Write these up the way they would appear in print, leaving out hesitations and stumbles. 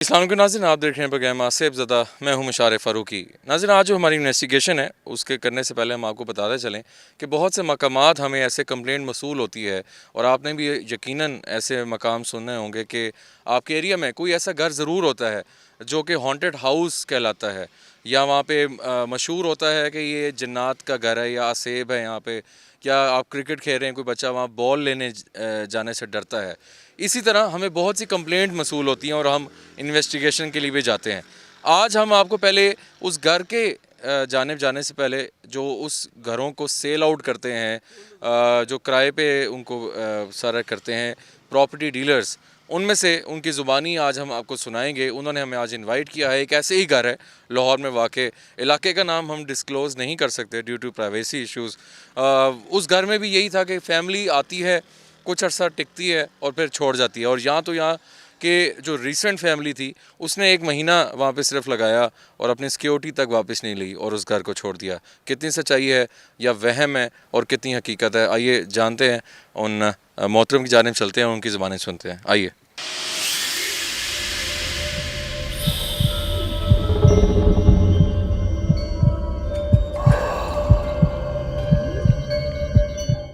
इस्लाम के नाज़रीन, आप देख रहे हैं प्रोग्राम आसिफ ज़दा। मैं हूं मुशार फ़ारूकी। नाज़रीन, आज जो हमारी इन्वेस्टिगेशन है उसके करने से पहले हम आपको बताते चलें कि बहुत से मकामात हमें ऐसे कंप्लेंट मसूल होती है, और आपने भी यकीनन ऐसे मकाम सुने होंगे कि आपके एरिया में कोई ऐसा घर ज़रूर होता है जो कि हॉन्टेड हाउस कहलाता है, या वहाँ पे मशहूर होता है कि ये जन्नात का घर है या असेब है यहाँ पे, या आप क्रिकेट खेल रहे हैं, कोई बच्चा वहाँ बॉल लेने जाने से डरता है। इसी तरह हमें बहुत सी कंप्लेंट मसूल होती हैं और हम इन्वेस्टिगेशन के लिए भी जाते हैं। आज हम आपको पहले उस घर के जानिब जाने से पहले जो उस घरों को सेल आउट करते हैं, जो किराए पे उनको सारा करते हैं प्रॉपर्टी डीलर्स, उनमें से उनकी ज़ुबानी आज हम आपको सुनाएंगे। उन्होंने हमें आज इनवाइट किया है। एक ऐसे ही घर है लाहौर में वाक़, इलाके का नाम हम डिस्क्लोज़ नहीं कर सकते ड्यू टू प्राइवेसी इश्यूज़। उस घर में भी यही था कि फ़ैमिली आती है, कुछ अर्सा टिकती है और फिर छोड़ जाती है। और यहाँ तो यहाँ कि जो रीसेंट फैमिली थी उसने 1 महीना वहाँ पे सिर्फ लगाया और अपनी सिक्योरिटी तक वापस नहीं ली और उस घर को छोड़ दिया। कितनी सच्चाई है या वहम है और कितनी हकीकत है, आइए जानते हैं। उन मोहतरम की जानिब चलते हैं, उनकी ज़बानें सुनते हैं। आइए।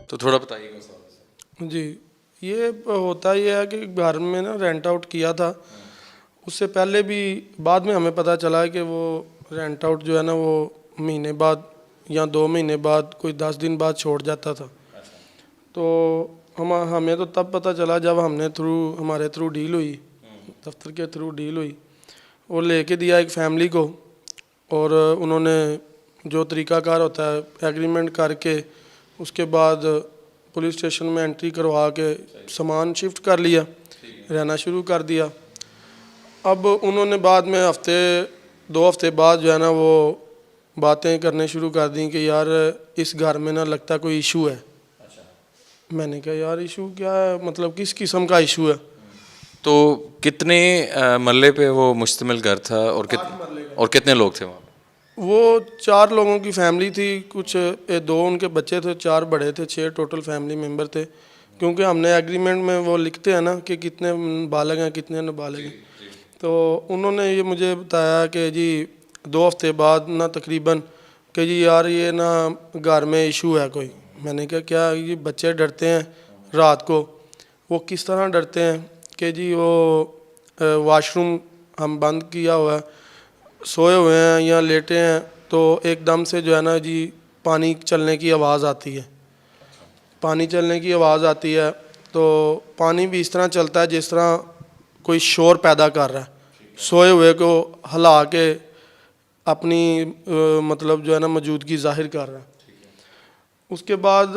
तो थोड़ा बताइएगा उस हवाले से। जी, ये होता ही है कि घर में ना रेंट आउट किया था। उससे पहले भी बाद में हमें पता चला कि वो रेंट आउट जो है ना वो महीने बाद या 2 महीने बाद, कोई 10 दिन बाद छोड़ जाता था। तो हमें तो तब पता चला जब हमारे थ्रू डील हुई, दफ्तर के थ्रू डील हुई। वो लेके दिया एक फैमिली को, और उन्होंने जो तरीक़ाकार होता है एग्रीमेंट करके उसके बाद पुलिस स्टेशन में एंट्री करवा के सामान शिफ्ट कर लिया, रहना शुरू कर दिया। अब उन्होंने बाद में 2 हफ्ते बाद जो है ना वो बातें करने शुरू कर दी कि यार इस घर में ना लगता कोई इशू है। मैंने कहा यार इशू क्या है, मतलब किस किस्म का इशू है। तो कितने मरले पे वो मुश्तमिल घर था और कितने लोग थे वहाँ? वो 4 लोगों की फैमिली थी, कुछ 2 उनके बच्चे थे, 4 बड़े थे, 6 टोटल फैमिली मेम्बर थे। क्योंकि हमने एग्रीमेंट में वो लिखते हैं ना कि कितने बालग हैं कितने नाबालिग हैं। तो उन्होंने ये मुझे बताया कि जी 2 हफ्ते बाद ना तकरीबन कि जी यार ये ना घर में इशू है कोई। मैंने कहा क्या? ये बच्चे डरते हैं रात को। वो किस तरह डरते हैं कि जी वो वाशरूम हम बंद किया हुआ है, सोए हुए हैं या लेटे हैं, तो एकदम से जो है ना जी पानी चलने की आवाज़ आती है। पानी चलने की आवाज़ आती है तो पानी भी इस तरह चलता है जिस तरह कोई शोर पैदा कर रहा है, सोए हुए को हिला के अपनी मतलब जो है ना मौजूदगी जाहिर कर रहा है। उसके बाद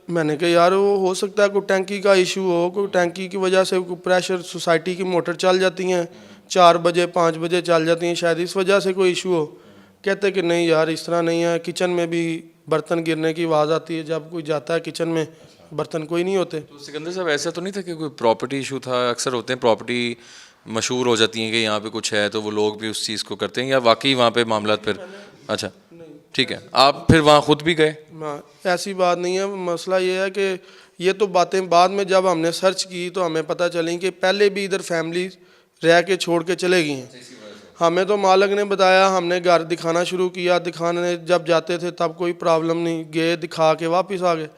मैंने कहा यार वो हो सकता है कोई टैंकी का इशू हो, कोई टैंकी की वजह से कोई प्रेशर, सोसाइटी की मोटर चल जाती हैं 4 बजे 5 बजे चल जाती हैं, शायद इस वजह से कोई इशू हो। कहते कि नहीं यार इस तरह नहीं है, किचन में भी बर्तन गिरने की आवाज़ आती है, जब कोई जाता है किचन में बर्तन कोई नहीं होते। तो सिकंदर साहब, ऐसा तो नहीं था कि कोई प्रॉपर्टी इशू था? अक्सर होते हैं प्रॉपर्टी मशहूर हो जाती हैं कि यहाँ पे कुछ है तो वो लोग भी उस चीज़ को करते हैं, या वाकई वहाँ पे मामला फिर? अच्छा, ठीक है। आप फिर वहाँ खुद भी गए? हाँ, ऐसी बात नहीं है। मसला ये है कि ये तो बातें बाद में जब हमने सर्च की तो हमें पता चली कि पहले भी इधर फैमिली रह के छोड़ के चले गई हैं। हमें तो मालिक ने बताया, हमने घर दिखाना शुरू किया, दिखाने जब जाते थे तब कोई प्रॉब्लम नहीं, गए दिखा के वापस आ गए।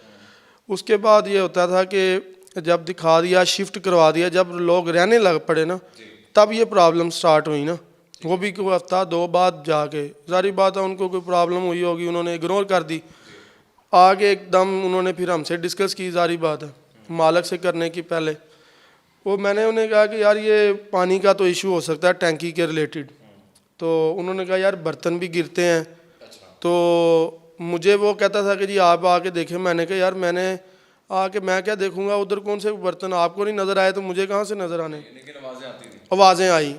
उसके बाद ये होता था कि जब दिखा दिया, शिफ्ट करवा दिया, जब लोग रहने लग पड़े ना तब ये प्रॉब्लम स्टार्ट हुई ना। वो भी कोई हफ्ता 2 बाद जाके, जारी बात है उनको कोई प्रॉब्लम हुई होगी, उन्होंने इग्नोर कर दी। आगे एकदम उन्होंने फिर हमसे डिस्कस की, जारी बात है मालिक से करने की पहले। वो मैंने उन्हें कहा कि यार ये पानी का तो इशू हो सकता है टैंकी के रिलेटेड। तो उन्होंने कहा यार बर्तन भी गिरते हैं। तो मुझे वो कहता था कि जी आप आके देखें। मैंने कहा यार मैंने आके मैं क्या देखूंगा, उधर कौन से बर्तन आपको नहीं नज़र आए तो मुझे कहाँ से नज़र आने। लेकिन आवाज़ें आती थी। आवाज़ें आई।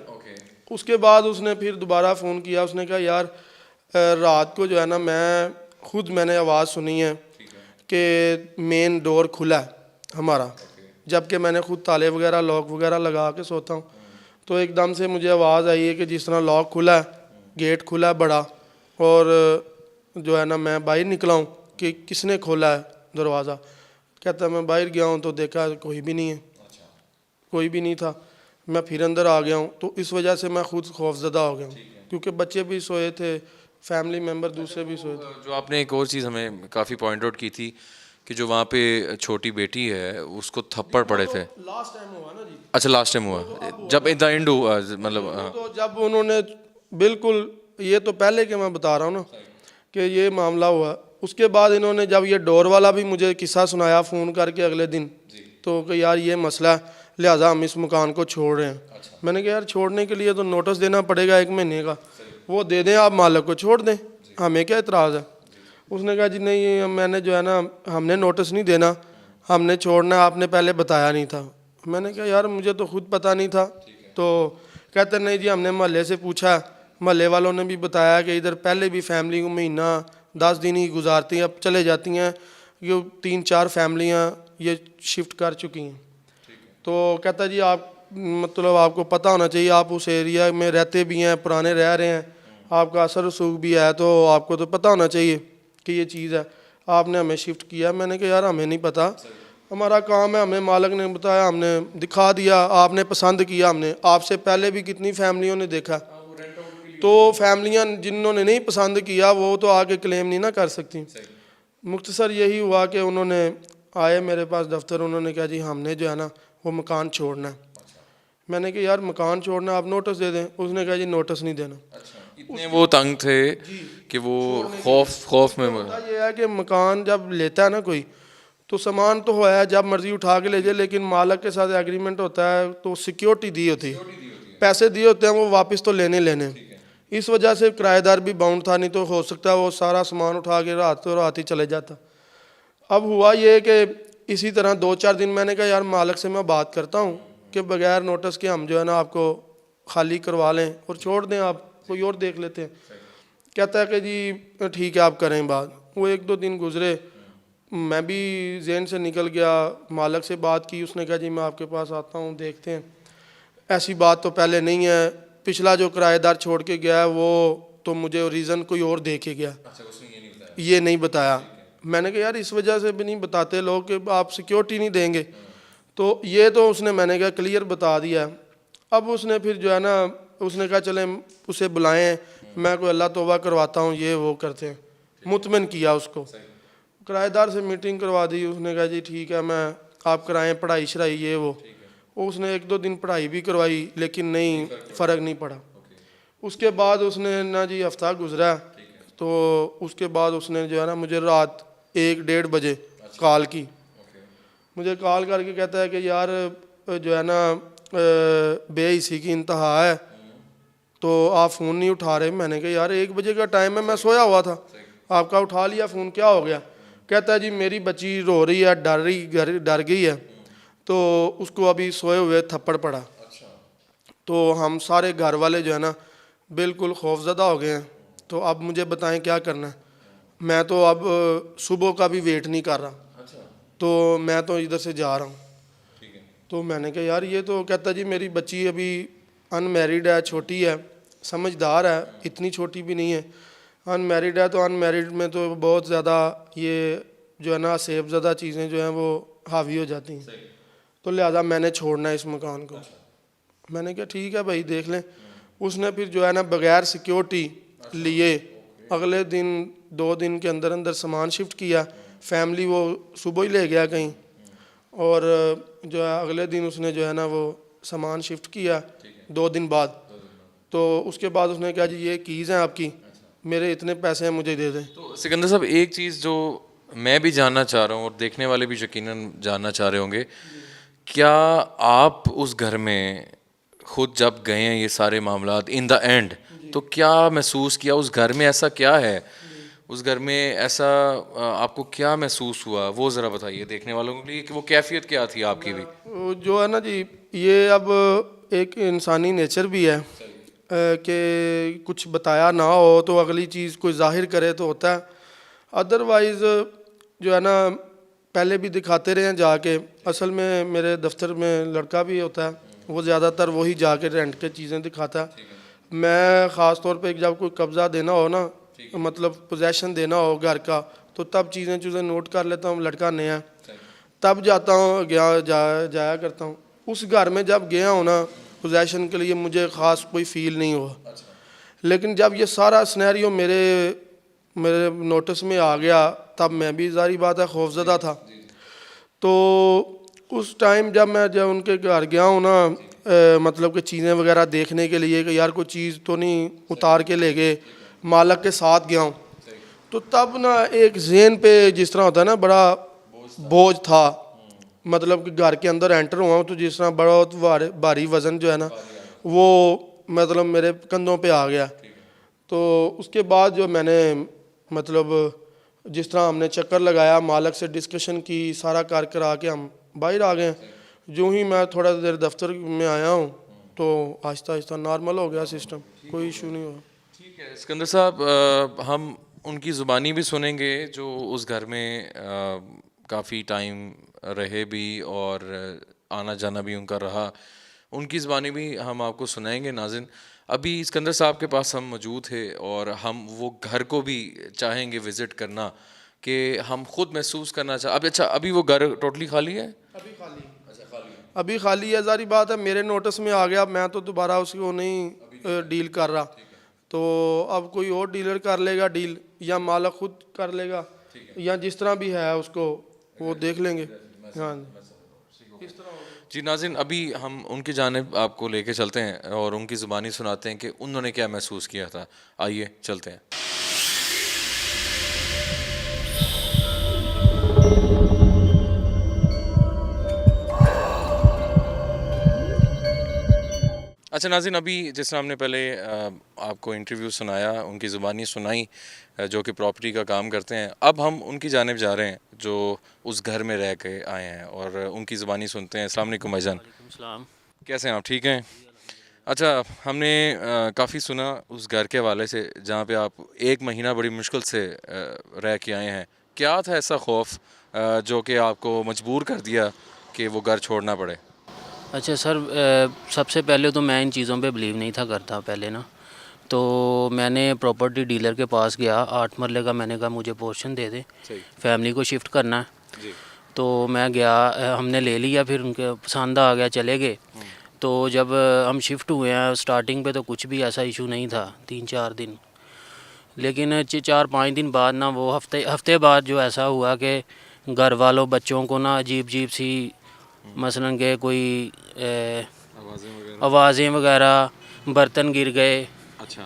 उसके बाद उसने फिर दोबारा फ़ोन किया, उसने कहा यार रात को जो है ना मैंने आवाज़ सुनी है कि मेन डोर खुला है हमारा, जबकि मैंने खुद ताले वगैरह लॉक वगैरह लगा के सोता हूँ। तो एकदम से मुझे आवाज़ आई है कि जिस तरह लॉक खुला है, गेट खुला है बड़ा, और जो है ना मैं बाहर निकला हूँ कि किसने खोला है दरवाज़ा। कहता मैं बाहर गया हूँ तो देखा कोई भी नहीं है, कोई भी नहीं था। मैं फिर अंदर आ गया हूँ, तो इस वजह से मैं खुद खौफजदा हो गया हूँ, क्योंकि बच्चे भी सोए थे, फैमिली मेम्बर दूसरे भी सोए थे। जो आपने एक और चीज़ हमें काफ़ी पॉइंट आउट की थी कि जो वहाँ पे छोटी बेटी है उसको थप्पड़ पड़े थे। लास्ट टाइम हुआ ना जी, अच्छा, लास्ट टाइम हुआ जब इन द एंड हुआ, मतलब हाँ। तो जब उन्होंने बिल्कुल, ये तो पहले के मैं बता रहा हूँ ना कि ये मामला हुआ, उसके बाद इन्होंने जब ये डोर वाला भी मुझे किस्सा सुनाया फ़ोन करके अगले दिन, तो कि यार ये मसला है, लिहाजा हम इस मकान को छोड़ रहे हैं। मैंने कहा यार छोड़ने के लिए तो नोटिस देना पड़ेगा 1 महीने का, वो दे दें, आप मालिक को छोड़ दें, हमें क्या इतराज़ है। उसने कहा जी नहीं, मैंने जो है ना, हमने नोटिस नहीं देना, हमने छोड़ना, आपने पहले बताया नहीं था। मैंने कहा यार मुझे तो खुद पता नहीं था। तो कहते नहीं जी, हमने मोहल्ले से पूछा, मोहल्ले वालों ने भी बताया कि इधर पहले भी फैमिली को महीना 10 दिन ही गुजारती हैं, अब चले जाती हैं, ये 3-4 फैमिलियाँ ये शिफ्ट कर चुकी हैं। तो कहता जी आप, मतलब आपको पता होना चाहिए, आप उस एरिया में रहते भी हैं, पुराने रह रहे हैं, आपका असर रसूख भी है, तो आपको तो पता होना चाहिए कि ये चीज़ है, आपने हमें शिफ्ट किया। मैंने कहा यार हमें नहीं पता, हमारा काम है, हमें मालिक ने बताया, हमने दिखा दिया, आपने पसंद किया, हमने आपसे पहले भी कितनी फैमिलियों ने देखा, तो फैमिलियाँ जिन्होंने नहीं पसंद किया वो तो आके क्लेम नहीं ना कर सकती। मुख्तसर यही हुआ कि उन्होंने आए मेरे पास दफ्तर, उन्होंने कहा जी हमने जो है ना वो मकान छोड़ना है। मैंने कहा यार मकान छोड़ना, आप नोटिस दे दें। उसने कहा जी नोटिस नहीं देना। इतने वो तंग थे कि वो खौफ में होता ये है कि मकान जब लेता है ना कोई, तो सामान तो है जब मर्जी उठा के ले जाए, लेकिन मालिक के साथ एग्रीमेंट होता है, तो सिक्योरिटी दी होती है, पैसे दिए होते हैं, वो वापस तो लेने। इस वजह से किराएदार भी बाउंड था, नहीं तो हो सकता है वो सारा सामान उठा के रात ही चले जाता। अब हुआ ये कि इसी तरह 2-4 दिन मैंने कहा यार मालिक से मैं बात करता हूँ कि बगैर नोटिस के हम जो है ना आपको खाली करवा लें और छोड़ दें, आप कोई और देख लेते हैं। कहता है कि जी ठीक है आप करें बात। वो 1-2 दिन गुजरे, मैं भी जहन से निकल गया, मालिक से बात की, उसने कहा जी मैं आपके पास आता हूँ, देखते हैं। ऐसी बात तो पहले नहीं है, पिछला जो किराएदार छोड़ के गया है वो तो मुझे रीज़न कोई और दे के गया, ये नहीं बताया। मैंने कहा यार इस वजह से भी नहीं बताते लोग कि आप सिक्योरिटी नहीं देंगे, तो ये तो उसने मैंने कहा क्लियर बता दिया है। अब उसने फिर जो है ना, उसने कहा चले उसे बुलाएं, मैं कोई अल्लाह तौबा करवाता हूँ, ये वो करते हैं, मुतमिन किया उसको, किराएदार से मीटिंग करवा दी। उसने कहा जी ठीक है मैं आप कराएं पढ़ाई शढ़ाई ये वो। उसने 1-2 दिन पढ़ाई भी करवाई, लेकिन नहीं, फ़र्क नहीं पड़ा। उसके बाद उसने ना जी हफ्ता गुजरा, तो उसके बाद उसने जो है ना मुझे रात 1-1:30 बजे कॉल की, मुझे कॉल करके कहता है कि यार जो है ना बेइसी की इंतहा है, तो आप फ़ोन नहीं उठा रहे। मैंने कहा यार 1 बजे का टाइम है, मैं सोया हुआ था, आपका उठा लिया फ़ोन, क्या हो गया। कहता है जी मेरी बच्ची रो रही है, डर गई है, तो उसको अभी सोए हुए थप्पड़ पड़ा। तो हम सारे घर वाले जो है ना बिल्कुल खौफजदा हो गए हैं। तो अब मुझे बताएं क्या करना है। मैं तो अब सुबह का भी वेट नहीं कर रहा, तो मैं तो इधर से जा रहा हूँ। तो मैंने कहा यार ये तो, कहता जी मेरी बच्ची अभी अनमैरिड है, छोटी है, समझदार है, इतनी छोटी भी नहीं है, अनमैरिड है, तो अनमैरिड में तो बहुत ज़्यादा ये जो है ना सेफज़दा चीज़ें जो हैं वो हावी हो जाती हैं, तो लिहाजा मैंने छोड़ना है इस मकान को। मैंने कहा ठीक है भाई देख लें। उसने फिर जो है ना बगैर सिक्योरिटी लिए अगले दिन 2 दिन के अंदर अंदर सामान शिफ्ट किया। फैमिली वो सुबह ही ले गया कहीं, और जो है अगले दिन उसने जो है ना वो सामान शिफ्ट किया 2 दिन बाद। तो उसके बाद उसने कहा जी ये कीज़ हैं आपकी, मेरे इतने पैसे हैं मुझे दे दें। तो सिकंदर साहब, एक चीज़ जो मैं भी जानना चाह रहा हूँ और देखने वाले भी यकीनन जानना चाह रहे होंगे, क्या आप उस घर में खुद जब गए हैं ये सारे मामलात इन द एंड, तो क्या महसूस किया उस घर में, ऐसा क्या है उस घर में, ऐसा आपको क्या महसूस हुआ, वो ज़रा बताइए देखने वालों के लिए कि वो कैफियत क्या थी आपकी भी। वो जो है ना जी, ये अब एक इंसानी नेचर भी है कि कुछ बताया ना हो तो अगली चीज़ कोई जाहिर करे तो होता है, अदरवाइज़ जो है ना पहले भी दिखाते रहे हैं जाके। असल में मेरे दफ्तर में लड़का भी होता है, वो ज़्यादातर वही जाके रेंट के चीज़ें दिखाता है। मैं ख़ास तौर पे जब कोई कब्ज़ा देना हो ना, मतलब पोजेशन देना हो घर का, तो तब चीज़ें नोट कर लेता हूँ, लड़का नया है तब जाता हूँ, जाया करता हूँ। उस घर में जब गया हूँ ना, पोजेशन के लिए मुझे ख़ास कोई फील नहीं हुआ। लेकिन जब ये सारा सिनेरियो मेरे मेरे नोटिस में आ गया तब मैं भी ज़ाहिर बात है खौफज़दा था। तो उस टाइम जब उनके घर गया हूँ ना, मतलब कि चीज़ें वगैरह देखने के लिए कि यार कोई चीज़ तो नहीं उतार के ले गए, मालक के साथ गया हूँ, तो तब ना एक ज़हन पे जिस तरह होता है ना बड़ा बोझ था। मतलब कि घर के अंदर एंटर हुआ हूँ तो जिस तरह बहुत भारी वज़न जो है ना वो मतलब मेरे कंधों पे आ गया। तो उसके बाद जो मैंने मतलब जिस तरह हमने चक्कर लगाया, मालक से डिस्कशन की, सारा कर करा के हम बाहर आ गए। जो ही मैं थोड़ा देर दफ्तर में आया हूँ तो आहिस्ता आहिस्ता नॉर्मल हो गया सिस्टम, कोई इशू नहीं हुआ। ठीक है सिकंदर साहब, हम उनकी ज़ुबानी भी सुनेंगे जो उस घर में काफ़ी टाइम रहे भी और आना जाना भी उनका रहा, उनकी ज़ुबानी भी हम आपको सुनाएंगे। नाज़रीन, अभी सिकंदर साहब के पास हम मौजूद थे और हम वो घर को भी चाहेंगे विज़िट करना कि हम खुद महसूस करना चाह। अब अच्छा, अभी वो घर टोटली खाली है? अभी खाली है। अभी खाली है, ज़ाहिर बात है मेरे नोटिस में आ गया, मैं तो दोबारा उसको नहीं डील कर रहा। तो अब कोई और डीलर कर लेगा डील, या मालक खुद कर लेगा, या जिस तरह भी है उसको वो देख लेंगे। हाँ इस तरह जी नाज़रीन, अभी हम उनकी जानिब आपको लेके चलते हैं और उनकी ज़ुबानी सुनाते हैं कि उन्होंने क्या महसूस किया था। आइए चलते हैं। अच्छा नाज़रीन, अभी जिस तरह हमने पहले आपको इंटरव्यू सुनाया, उनकी ज़ुबानी सुनाई, जो कि प्रॉपर्टी का काम करते हैं, अब हम उनकी जानिब जा रहे हैं जो उस घर में रह के आए हैं और उनकी ज़ुबानी सुनते हैं। अस्सलाम वालेकुम भाईजान, कैसे हैं आप? ठीक हैं? अच्छा, हमने काफ़ी सुना उस घर के हवाले से जहाँ पे आप 1 महीना बड़ी मुश्किल से रह के आए हैं। क्या था ऐसा खौफ जो कि आपको मजबूर कर दिया कि वो घर छोड़ना पड़े? अच्छा सर, सबसे पहले तो मैं इन चीज़ों पे बिलीव नहीं था करता पहले ना। तो मैंने प्रॉपर्टी डीलर के पास गया, 8 मरले का, मैंने कहा मुझे पोर्शन दे दे, फैमिली को शिफ्ट करना है। जी। तो मैं गया, हमने ले लिया, फिर उनके पसंद आ गया, चले गए। तो जब हम शिफ्ट हुए हैं, स्टार्टिंग पे तो कुछ भी ऐसा इशू नहीं था, 3-4 दिन। लेकिन 4-5 दिन बाद ना, वो हफ्ते बाद जो ऐसा हुआ कि घर वालों बच्चों को ना अजीब अजीब सी, मसलन के कोई आवाज़ें वगैरह, बर्तन गिर गए, अच्छा।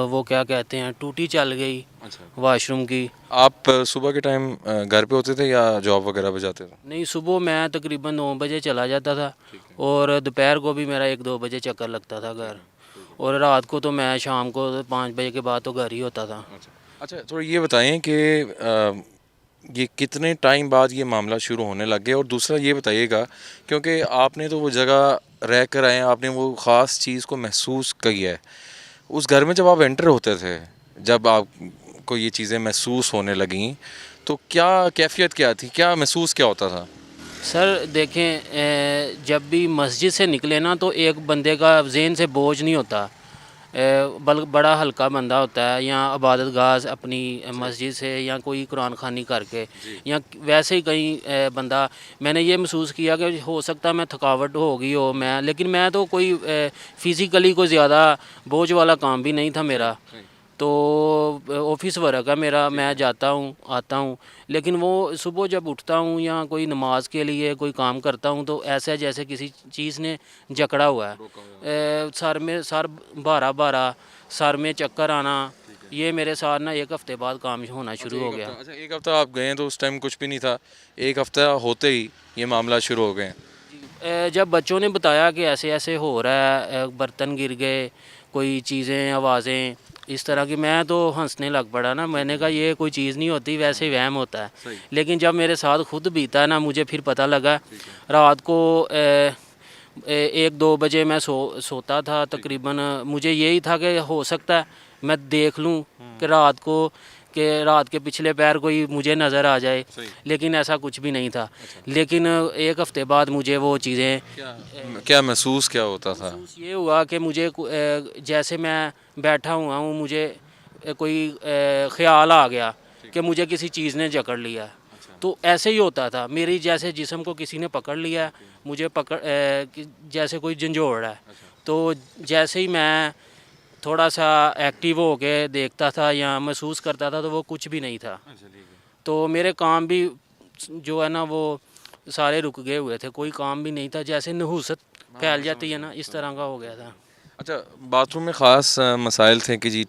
वो क्या कहते हैं, टूटी चल गई अच्छा, वाशरूम की। आप सुबह के टाइम घर पे होते थे या जॉब वगैरह पे जाते थे? नहीं, सुबह मैं तकरीबन 9 बजे चला जाता था और दोपहर को भी मेरा 1-2 बजे चक्कर लगता था घर, और रात को तो मैं शाम को 5 बजे के बाद तो घर ही होता था। अच्छा, थोड़ा ये बताएं कि ये कितने टाइम बाद ये मामला शुरू होने लग गया, और दूसरा ये बताइएगा क्योंकि आपने तो वो जगह रह कर आए हैं, आपने वो ख़ास चीज़ को महसूस की है। उस घर में जब आप एंटर होते थे, जब आपको ये चीज़ें महसूस होने लगीं, तो क्या कैफियत क्या थी, क्या महसूस क्या होता था? सर देखें, जब भी मस्जिद से निकले ना तो एक बंदे का ज़हन से बोझ नहीं होता, बड़ा हल्का बंदा होता है। या इबादत गाह अपनी मस्जिद से, या कोई कुरान खानी करके, या वैसे ही कहीं बंदा, मैंने ये महसूस किया कि हो सकता है मैं थकावट हो गई हो, मैं, लेकिन मैं तो कोई फ़िज़िकली कोई ज़्यादा बोझ वाला काम भी नहीं था मेरा। तो ऑफिस वर्क है मेरा, मैं जाता हूँ आता हूँ, लेकिन वो सुबह जब उठता हूँ या कोई नमाज के लिए कोई काम करता हूँ तो ऐसा जैसे किसी चीज़ ने जकड़ा हुआ है। सर भारा भारा, सर में चक्कर आना, ये मेरे साथ ना 1 हफ़्ते बाद काम होना शुरू हो गया। अच्छा, 1 हफ़्ता आप गए तो उस टाइम कुछ भी नहीं था, 1 हफ़्ता होते ही ये मामला शुरू हो गए? जब बच्चों ने बताया कि ऐसे ऐसे हो रहा है, बर्तन गिर गए, कोई चीज़ें, आवाज़ें इस तरह की, मैं तो हंसने लग पड़ा ना। मैंने कहा ये कोई चीज़ नहीं होती, वैसे वहम होता है। लेकिन जब मेरे साथ खुद बीता ना, मुझे फिर पता लगा। रात को 1-2 बजे मैं सोता था तकरीबन। मुझे यही था कि हो सकता है मैं देख लूँ कि रात के पिछले पैर कोई मुझे नज़र आ जाए, लेकिन ऐसा कुछ भी नहीं था। लेकिन 1 हफ़्ते बाद मुझे वो चीज़ें, क्या महसूस क्या होता था? ये हुआ कि मुझे जैसे मैं बैठा हुआ हूँ, मुझे कोई ख़्याल आ गया कि मुझे किसी चीज़ ने जकड़ लिया। तो ऐसे ही होता था, मेरी जैसे जिस्म को किसी ने पकड़ लिया, मुझे जैसे कोई झंझोड़ है, तो जैसे ही मैं थोड़ा सा एक्टिव हो के देखता था या महसूस करता था तो वो कुछ भी नहीं था। तो मेरे काम भी जो है ना वो सारे रुक गए हुए थे, कोई काम भी नहीं था, जैसे नहूसत फैल जाती है ना, इस तरह का हो गया था। अच्छा, बाथरूम में ख़ास मसाइल थे कि जी